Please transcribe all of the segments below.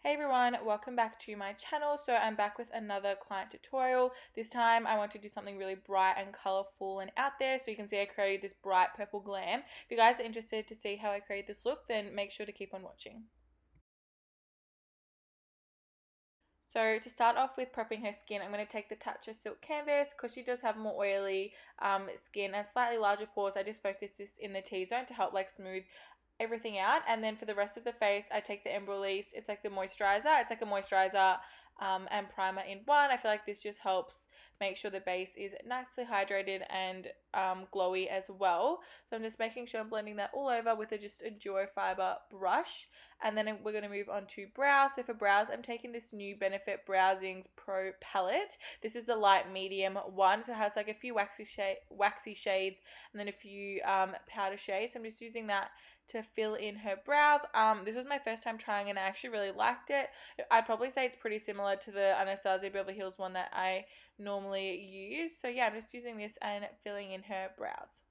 Hey everyone, welcome back to my channel. So I'm back with another client tutorial. This time I want to do something really bright and colorful and out there. So you can see I created this bright purple glam. If you guys are interested to see how I created this look, then make sure to keep on watching. So to start off with prepping her skin, I'm going to take the Tatcha Silk Canvas because she does have more oily skin and slightly larger pores. I just focus this in the T-zone to help like smooth everything out. And then for the rest of the face, I take the Embryolisse. It's like the moisturizer. It's like a moisturizer and primer in one. I feel like this just helps make sure the base is nicely hydrated and glowy as well. So I'm just making sure I'm blending that all over with just a duo fiber brush. And then we're going to move on to brows. So for brows, I'm taking this new Benefit Browsings Pro palette. This is the light medium one. So it has like a few waxy shades and then a few powder shades. So I'm just using that to fill in her brows. This was my first time trying and I actually really liked it. I'd probably say it's pretty similar to the Anastasia Beverly Hills one that I normally use. So yeah, I'm just using this and filling in her brows.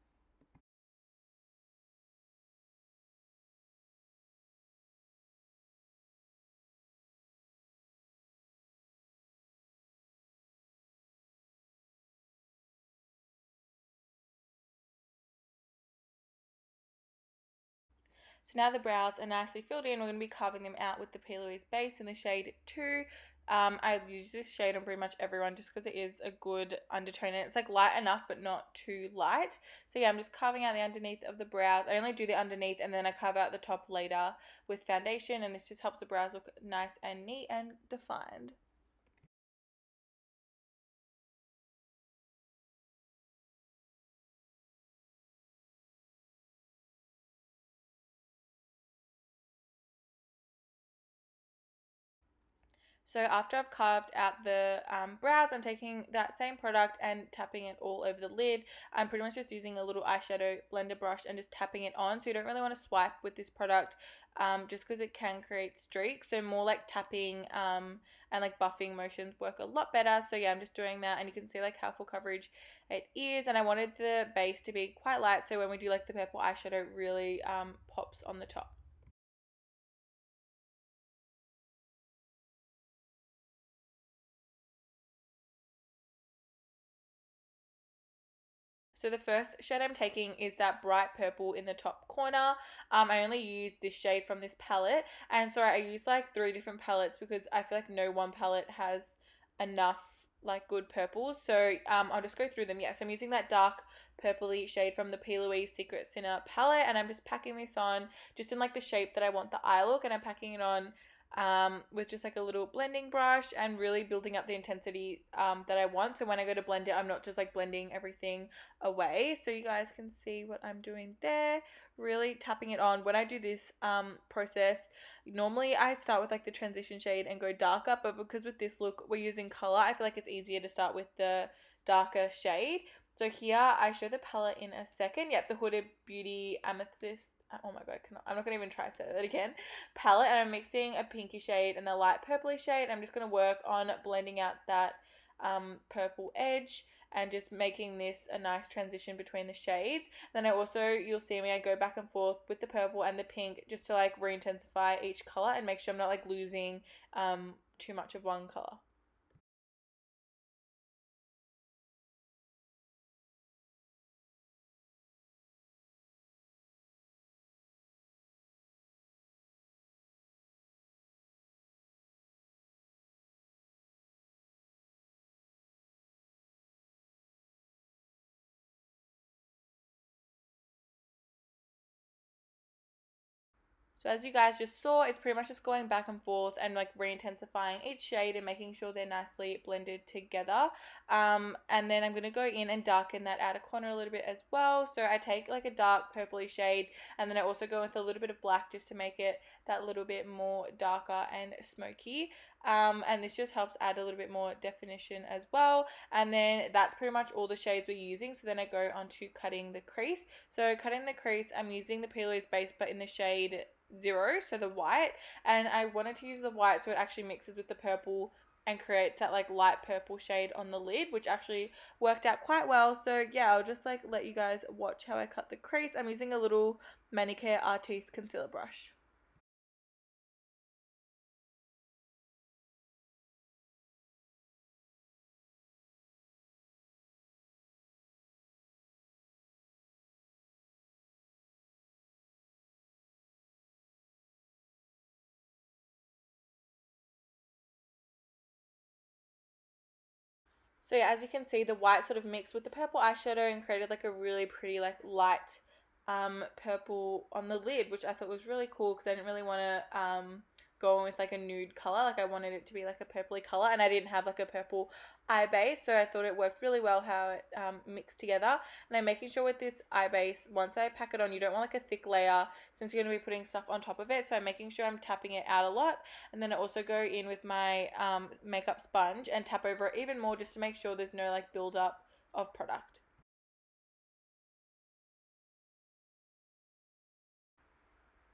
So now the brows are nicely filled in. We're going to be carving them out with the P. Louise base in the shade 2. I use this shade on pretty much everyone just because it is a good undertone and it's like light enough but not too light. So yeah, I'm just carving out the underneath of the brows. I only do the underneath and then I carve out the top later with foundation, and this just helps the brows look nice and neat and defined. So after I've carved out the brows, I'm taking that same product and tapping it all over the lid. I'm pretty much just using a little eyeshadow blender brush and just tapping it on. So you don't really want to swipe with this product just because it can create streaks. So more like tapping and like buffing motions work a lot better. So yeah, I'm just doing that and you can see like how full coverage it is. And I wanted the base to be quite light so when we do like the purple eyeshadow, it really pops on the top. So the first shade I'm taking is that bright purple in the top corner. I only use this shade from this palette. And sorry, I use like 3 different palettes because I feel like no one palette has enough like good purples. So I'll just go through them. Yeah, so I'm using that dark purpley shade from the P. Louise Secret Sinner palette. And I'm just packing this on just in like the shape that I want the eye look. And I'm packing it on with just like a little blending brush and really building up the intensity that I want. So when I go to blend it, I'm not just like blending everything away. So you guys can see what I'm doing there, really tapping it on. When I do this process, normally I start with like the transition shade and go darker, but because with this look we're using color, I feel like it's easier to start with the darker shade. So here I show the palette in a second. Yep, the Hooded Beauty Amethyst. Oh my god, I'm not gonna even try to say that again. Palette, and I'm mixing a pinky shade and a light purpley shade. I'm just gonna work on blending out that purple edge and just making this a nice transition between the shades. Then I also, you'll see me, I go back and forth with the purple and the pink just to like re-intensify each color and make sure I'm not like losing too much of one color. So as you guys just saw, it's pretty much just going back and forth and like re-intensifying each shade and making sure they're nicely blended together. And then I'm going to go in and darken that outer corner a little bit as well. So I take like a dark purpley shade and then I also go with a little bit of black just to make it that little bit more darker and smoky. And this just helps add a little bit more definition as well. And then that's pretty much all the shades we're using. So then I go on to cutting the crease. So cutting the crease, I'm using the P. Louise base but in the shade 0, so the white, and I wanted to use the white so it actually mixes with the purple and creates that like light purple shade on the lid, which actually worked out quite well. So yeah, I'll just like let you guys watch how I cut the crease. I'm using a little Manicare Artiste concealer brush. So yeah, as you can see, the white sort of mixed with the purple eyeshadow and created like a really pretty like light purple on the lid, which I thought was really cool because I didn't really want to go in with like a nude color. Like I wanted it to be like a purpley color, and I didn't have like a purple eye base, so I thought it worked really well how it mixed together. And I'm making sure with this eye base, once I pack it on, you don't want like a thick layer since you're going to be putting stuff on top of it, so I'm making sure I'm tapping it out a lot. And then I also go in with my makeup sponge and tap over it even more just to make sure there's no like build up of product.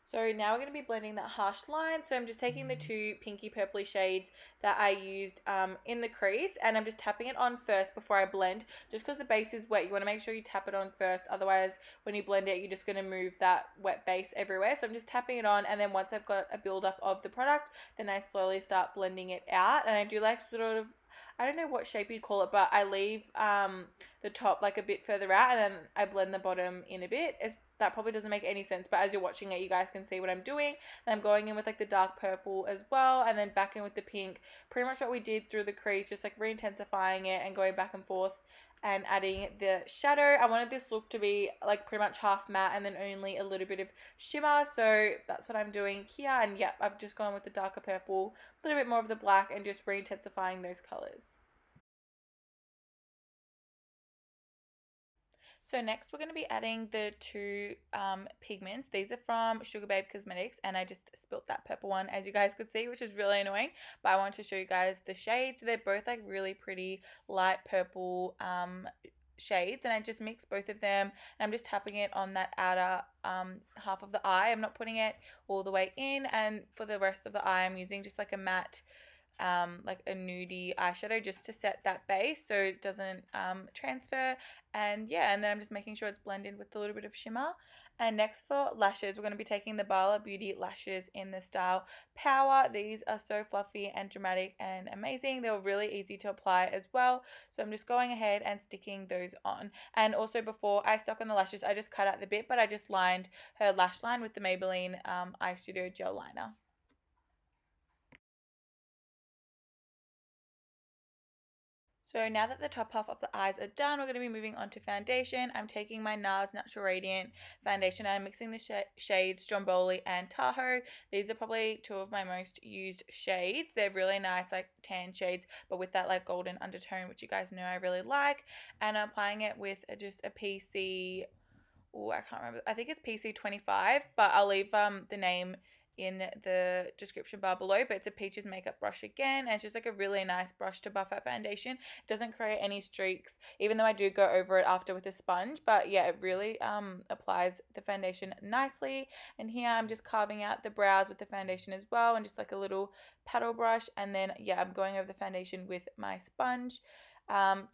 So now we're going to be blending that harsh line. So I'm just taking the two pinky purpley shades that I used in the crease, and I'm just tapping it on first before I blend, just because the base is wet. You want to make sure you tap it on first, otherwise when you blend it you're just going to move that wet base everywhere. So I'm just tapping it on, and then once I've got a build up of the product, then I slowly start blending it out. And I do like sort of, I don't know what shape you'd call it, but I leave the top like a bit further out, and then I blend the bottom in a bit. That probably doesn't make any sense, but as you're watching it, you guys can see what I'm doing. And I'm going in with like the dark purple as well, and then back in with the pink. Pretty much what we did through the crease, just like re-intensifying it and going back and forth and adding the shadow. I wanted this look to be like pretty much half matte and then only a little bit of shimmer, so that's what I'm doing here. And yeah, I've just gone with the darker purple, a little bit more of the black, and just re-intensifying those colors. So next we're going to be adding the two pigments. These are from Sugar Babe Cosmetics, and I just spilt that purple one as you guys could see, which is really annoying, but I wanted to show you guys the shades. So they're both like really pretty light purple shades, and I just mixed both of them, and I'm just tapping it on that outer half of the eye. I'm not putting it all the way in, and for the rest of the eye I'm using just like a matte like a nudie eyeshadow just to set that base so it doesn't transfer. And yeah, and then I'm just making sure it's blended with a little bit of shimmer. And next for lashes, we're going to be taking the Bala Beauty lashes in the style Power. These are so fluffy and dramatic and amazing. They're really easy to apply as well, so I'm just going ahead and sticking those on. And also before I stuck on the lashes, I just cut out the bit, but I just lined her lash line with the Maybelline Eye Studio gel liner. So now that the top half of the eyes are done, we're going to be moving on to foundation. I'm taking my NARS Natural Radiant foundation and I'm mixing the shades Stromboli and Tahoe. These are probably two of my most used shades. They're really nice like tan shades, but with that like golden undertone, which you guys know I really like. And I'm applying it with just a PC, oh I can't remember, I think it's PC25, but I'll leave the name in the description bar below, but it's a Peaches makeup brush again, and it's just like a really nice brush to buff out foundation. It doesn't create any streaks, even though I do go over it after with a sponge, but yeah, it really applies the foundation nicely. And here I'm just carving out the brows with the foundation as well, and just like a little paddle brush, and then yeah, I'm going over the foundation with my sponge.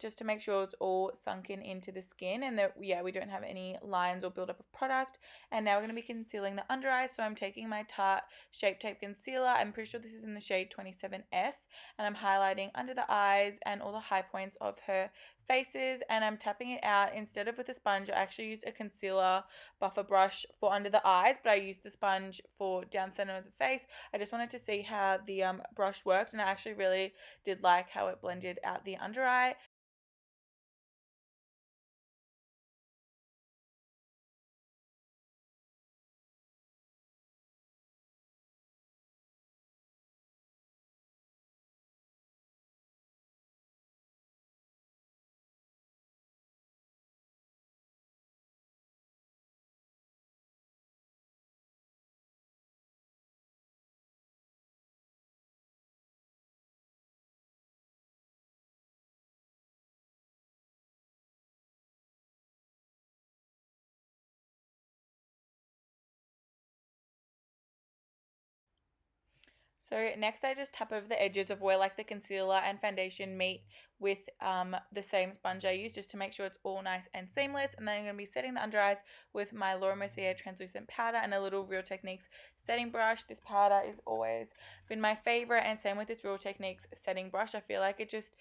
Just to make sure it's all sunken into the skin and that yeah, we don't have any lines or buildup of product. And now we're going to be concealing the under eye, so I'm taking my Tarte Shape Tape Concealer. I'm pretty sure this is in the shade 27S, and I'm highlighting under the eyes and all the high points of her faces, and I'm tapping it out. Instead of with a sponge, I actually used a concealer buffer brush for under the eyes, but I used the sponge for down center of the face. I just wanted to see how the brush worked, and I actually really did like how it blended out the under eye. So next I just tap over the edges of where like the concealer and foundation meet with the same sponge I use, just to make sure it's all nice and seamless. And then I'm going to be setting the under eyes with my Laura Mercier translucent powder and a little Real Techniques setting brush. This powder has always been my favorite, and same with this Real Techniques setting brush. I feel like it just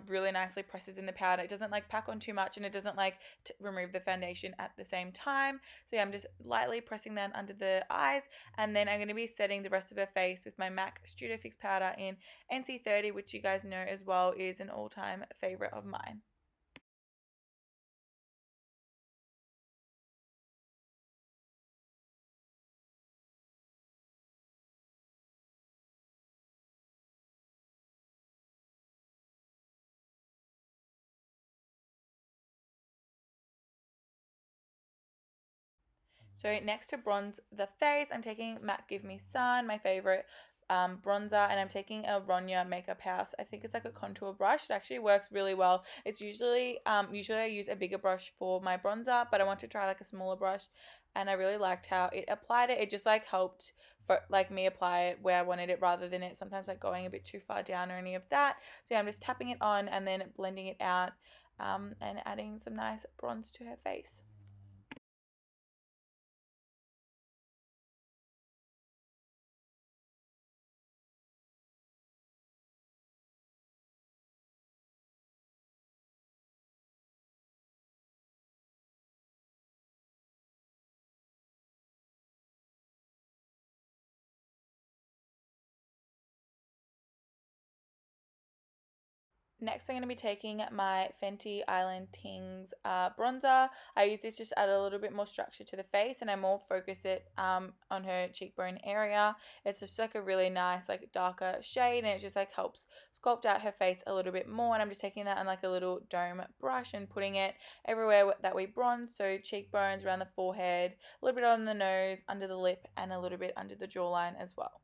really nicely presses in the powder. It doesn't like pack on too much, and it doesn't like remove the foundation at the same time. So yeah, I'm just lightly pressing that under the eyes, and then I'm going to be setting the rest of her face with my MAC Studio Fix powder in NC30, which you guys know as well is an all-time favorite of mine. So next to bronze the face, I'm taking MAC Give Me Sun, my favorite bronzer, and I'm taking a Ronya Makeup House. I think it's like a contour brush. It actually works really well. It's usually I use a bigger brush for my bronzer, but I want to try like a smaller brush, and I really liked how it applied it. It just like helped for like me apply it where I wanted it rather than it sometimes like going a bit too far down or any of that. So yeah, I'm just tapping it on and then blending it out, and adding some nice bronze to her face. Next, I'm going to be taking my Fenty Island Tings bronzer. I use this just to add a little bit more structure to the face, and I more focus it on her cheekbone area. It's just like a really nice, like darker shade, and it just like helps sculpt out her face a little bit more. And I'm just taking that on like a little dome brush and putting it everywhere that we bronze. So cheekbones, around the forehead, a little bit on the nose, under the lip, and a little bit under the jawline as well.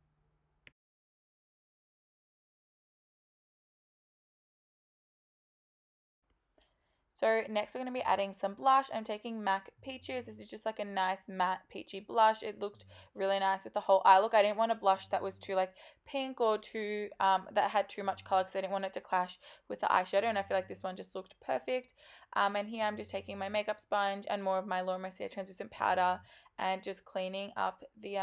So next we're going to be adding some blush. I'm taking MAC Peaches. This is just like a nice matte peachy blush. It looked really nice with the whole eye look. I didn't want a blush that was too like pink or too that had too much color, because I didn't want it to clash with the eyeshadow, and I feel like this one just looked perfect. And here I'm just taking my makeup sponge and more of my Laura Mercier translucent powder and just cleaning up the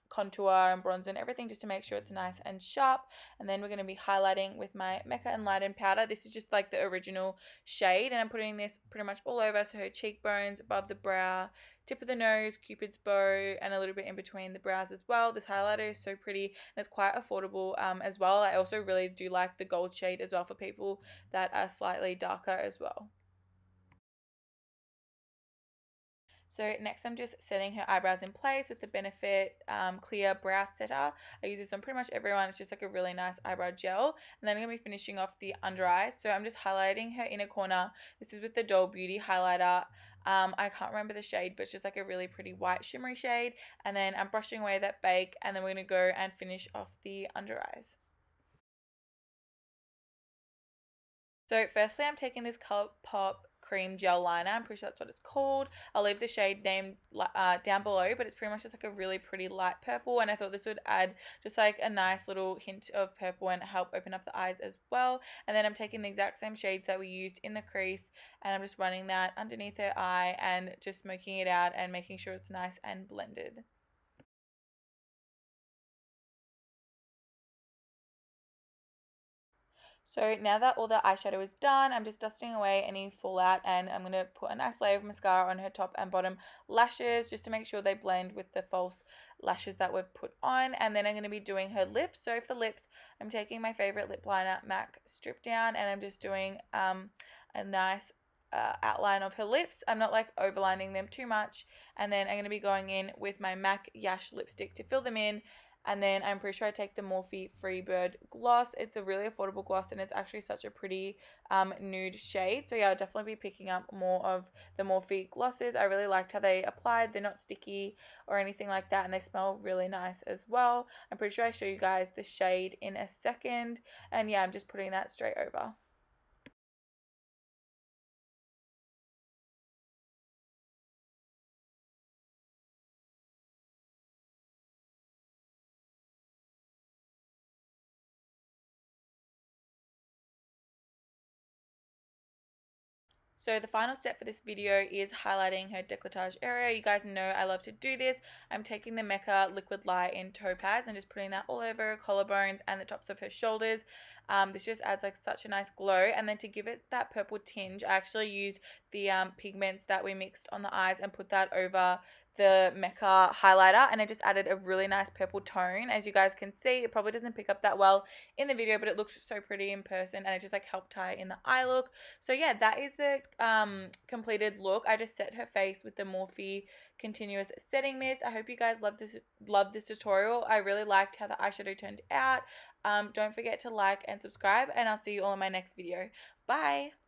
contour and bronzer and everything just to make sure it's nice and sharp. And then we're going to be highlighting with my Mecca Enlightened powder. This is just like the original shade, and I'm putting this pretty much all over, so her cheekbones, above the brow, tip of the nose, cupid's bow, and a little bit in between the brows as well. This highlighter is so pretty, and it's quite affordable as well. I also really do like the gold shade as well for people that are slightly darker as well. So next I'm just setting her eyebrows in place with the Benefit Clear Brow Setter. I use this on pretty much everyone. It's just like a really nice eyebrow gel. And then I'm going to be finishing off the under eyes. So I'm just highlighting her inner corner. This is with the Doll Beauty highlighter. I can't remember the shade, but it's just like a really pretty white shimmery shade. And then I'm brushing away that bake, and then we're going to go and finish off the under eyes. So firstly, I'm taking this ColourPop cream gel liner. I'm pretty sure that's what it's called. I'll leave the shade name down below, but it's pretty much just like a really pretty light purple, and I thought this would add just like a nice little hint of purple and help open up the eyes as well. And then I'm taking the exact same shades that we used in the crease, and I'm just running that underneath her eye and just smoking it out and making sure it's nice and blended. So now that all the eyeshadow is done, I'm just dusting away any fallout, and I'm going to put a nice layer of mascara on her top and bottom lashes just to make sure they blend with the false lashes that we've put on. And then I'm going to be doing her lips. So for lips, I'm taking my favorite lip liner, MAC Strip Down, and I'm just doing a nice outline of her lips. I'm not like overlining them too much. And then I'm going to be going in with my MAC Yash lipstick to fill them in, and then I'm pretty sure I take the Morphe Freebird gloss. It's a really affordable gloss, and it's actually such a pretty nude shade. So yeah, I'll definitely be picking up more of the Morphe glosses. I really liked how they applied. They're not sticky or anything like that, and they smell really nice as well. I'm pretty sure I show you guys the shade in a second. And yeah, I'm just putting that straight over. So the final step for this video is highlighting her décolletage area. You guys know I love to do this. I'm taking the Mecca Liquid Light in Topaz and just putting that all over her collarbones and the tops of her shoulders. This just adds like such a nice glow. And then to give it that purple tinge, I actually used the pigments that we mixed on the eyes and put that over the Mecca highlighter, and it just added a really nice purple tone. As you guys can see, it probably doesn't pick up that well in the video, but it looks so pretty in person, and it just like helped tie in the eye look. So yeah, that is the completed look. I just set her face with the Morphe continuous setting mist. I hope you guys love this tutorial. I really liked how the eyeshadow turned out. Don't forget to like and subscribe, and I'll see you all in my next video. Bye.